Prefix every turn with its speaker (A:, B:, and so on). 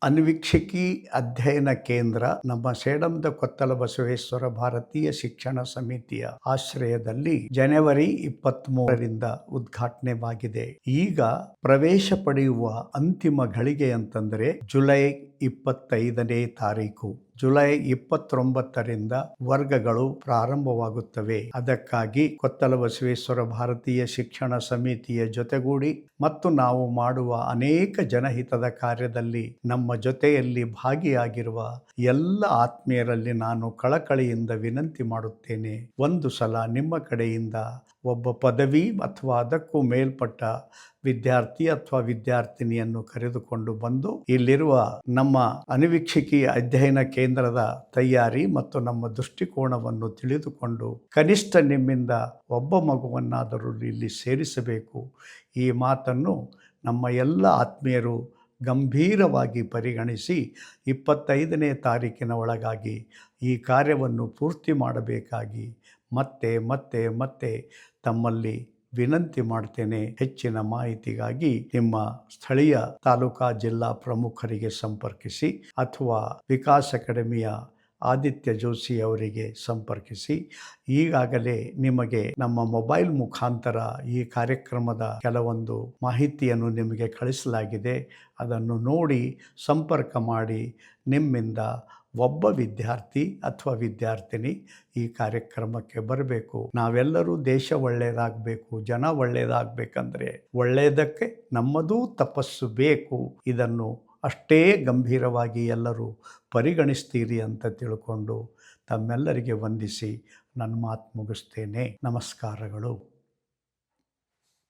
A: ಅನ್ವೀಕ್ಷಕಿ ಅಧ್ಯಯನ ಕೇಂದ್ರ ನಮ್ಮ ಸೇಡಂದ ಕೊತ್ತಲ ಬಸವೇಶ್ವರ ಭಾರತೀಯ ಶಿಕ್ಷಣ ಸಮಿತಿಯ ಆಶ್ರಯದಲ್ಲಿ ಜನವರಿ 23ರಿಂದ ಉದ್ಘಾಟನೆವಾಗಿದೆ. ಈಗ ಪ್ರವೇಶ ಪಡೆಯುವ ಅಂತಿಮ ಘಳಿಗೆ ಅಂತಂದ್ರೆ ಜುಲೈ 25ನೇ ತಾರೀಕು. ಜುಲೈ 29ರಿಂದ ವರ್ಗಗಳು ಪ್ರಾರಂಭವಾಗುತ್ತವೆ. ಅದಕ್ಕಾಗಿ ಕೊತ್ತಲ ಬಸವೇಶ್ವರ ಭಾರತೀಯ ಶಿಕ್ಷಣ ಸಮಿತಿಯ ಜೊತೆಗೂಡಿ ಮತ್ತು ನಾವು ಮಾಡುವ ಅನೇಕ ಜನಹಿತದ ಕಾರ್ಯದಲ್ಲಿ ನಮ್ಮ ಜೊತೆಯಲ್ಲಿ ಭಾಗಿಯಾಗಿರುವ ಎಲ್ಲ ಆತ್ಮೀಯರಲ್ಲಿ ನಾನು ಕಳಕಳಿಯಿಂದ ವಿನಂತಿ ಮಾಡುತ್ತೇನೆ. ಒಂದು ಸಲ ನಿಮ್ಮ ಕಡೆಯಿಂದ ಒಬ್ಬ ಪದವಿ ಅಥವಾ ಅದಕ್ಕೂ ಮೇಲ್ಪಟ್ಟ ವಿದ್ಯಾರ್ಥಿ ಅಥವಾ ವಿದ್ಯಾರ್ಥಿನಿಯನ್ನು ಕರೆದುಕೊಂಡು ಬಂದು ಇಲ್ಲಿರುವ ನಮ್ಮ ಅನ್ವೀಕ್ಷಕಿ ಅಧ್ಯಯನ ಕೇಂದ್ರದ ತಯಾರಿ ಮತ್ತು ನಮ್ಮ ದೃಷ್ಟಿಕೋನವನ್ನು ತಿಳಿದುಕೊಂಡು ಕನಿಷ್ಠ ನಿಮ್ಮಿಂದ ಒಬ್ಬ ಮಗುವನ್ನಾದರೂ ಇಲ್ಲಿ ಸೇರಿಸಬೇಕು. ಈ ಮಾತನ್ನು ನಮ್ಮ ಎಲ್ಲ ಆತ್ಮೀಯರು ಗಂಭೀರವಾಗಿ ಪರಿಗಣಿಸಿ 25ನೇ ತಾರೀಕಿನ ಒಳಗಾಗಿ ಈ ಕಾರ್ಯವನ್ನು ಪೂರ್ತಿ ಮಾಡಬೇಕಾಗಿ ಮತ್ತೆ ಮತ್ತೆ ಮತ್ತೆ ತಮ್ಮಲ್ಲಿ ವಿನಂತಿ ಮಾಡ್ತೇನೆ. ಹೆಚ್ಚಿನ ಮಾಹಿತಿಗಾಗಿ ನಿಮ್ಮ ಸ್ಥಳೀಯ ತಾಲೂಕಾ ಜಿಲ್ಲಾ ಪ್ರಮುಖರಿಗೆ ಸಂಪರ್ಕಿಸಿ ಅಥವಾ ವಿಕಾಸ್ ಅಕಾಡೆಮಿಯ ಆದಿತ್ಯ ಜೋಶಿ ಅವರಿಗೆ ಸಂಪರ್ಕಿಸಿ. ಈಗಾಗಲೇ ನಿಮಗೆ ನಮ್ಮ ಮೊಬೈಲ್ ಮುಖಾಂತರ ಈ ಕಾರ್ಯಕ್ರಮದ ಕೆಲವೊಂದು ಮಾಹಿತಿಯನ್ನು ನಿಮಗೆ ಕಳಿಸಲಾಗಿದೆ. ಅದನ್ನು ನೋಡಿ ಸಂಪರ್ಕ ಮಾಡಿ ನಿಮ್ಮಿಂದ ಒಬ್ಬ ವಿದ್ಯಾರ್ಥಿ ಅಥವಾ ವಿದ್ಯಾರ್ಥಿನಿ ಈ ಕಾರ್ಯಕ್ರಮಕ್ಕೆ ಬರಬೇಕು. ನಾವೆಲ್ಲರೂ ದೇಶ ಒಳ್ಳೆಯದಾಗಬೇಕು, ಜನ ಒಳ್ಳೆಯದಾಗಬೇಕಂದ್ರೆ ಒಳ್ಳೆಯದಕ್ಕೆ ನಮ್ಮದೂ ತಪಸ್ಸು ಬೇಕು. ಇದನ್ನು ಅಷ್ಟೇ ಗಂಭೀರವಾಗಿ ಎಲ್ಲರೂ ಪರಿಗಣಿಸ್ತೀರಿ ಅಂತ ತಿಳ್ಕೊಂಡು ತಮ್ಮೆಲ್ಲರಿಗೆ ವಂದಿಸಿ ನನ್ನ ಮಾತು ಮುಗಿಸ್ತೇನೆ. ನಮಸ್ಕಾರಗಳು.